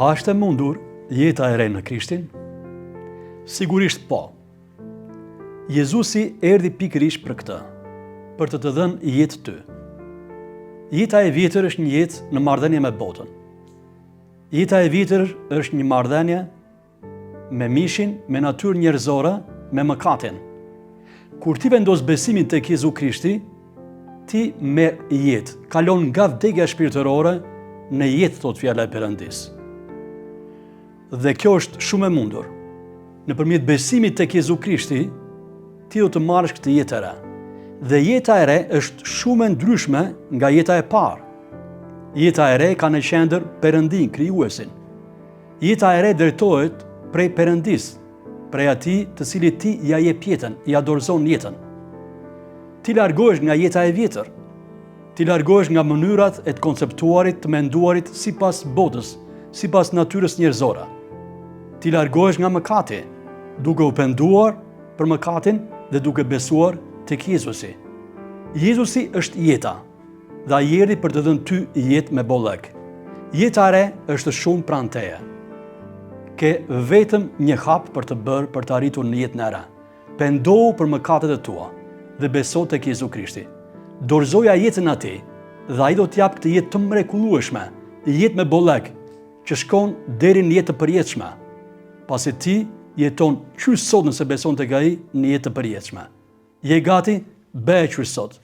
A është e mundur jeta e re në Krishtin? Sigurisht po. Jezusi erdhi pikërisht për këtë, për të dhënë jetë ty. Jeta e vjetër është një jetë në marrëdhënie me botën. Jeta e vjetër është një marrëdhënie me mishin, me natyrën njerëzore, me mëkatin. Kur ti vendos besimin tek Jezu Krishti, ti merr jetë, kalon nga vdekja shpirtërore në jetë, thot fjala e Perëndis. Dhe kjo është shumë e mundur. Nëpërmjet besimit tek Jezu Krishti, ti do të marrësh këtë jetë e re. Dhe jeta e re është shumë e ndryshme nga jeta e parë. Jeta e re ka në qendër Perëndin, krijuesin. Jeta e re drejtohet prej Perëndis, prej atij të cilit ti ja jep jetën, ja dorëzon jetën. Ti largohesh nga jeta e vjetër. Ti largohesh nga mënyrat e të konceptuarit, të menduarit sipas botës, sipas natyrës njerëzore. Ti largohesh nga mëkati, duke u penduar për mëkatin dhe duke besuar tek Jezusi. Jezusi është jeta, dhe ai erdhi për të dhënë ty jetë me bollëk. Jeta e re është shumë pranë teje. Ke vetëm një hap për të arritur në jetën e re. Pendohu për mëkatet e tua dhe beso tek Jezu Krishti. Dorëzoja jetën atij dhe ai do t'jap këtë jetë të mrekullueshme, jetë me bollëk, që shkon deri në jetë të përjetshme. Pasi ti jeton qysh sot nëse beson tek ai në jetë të përjetshme. Je gati? Bëj qysh sot.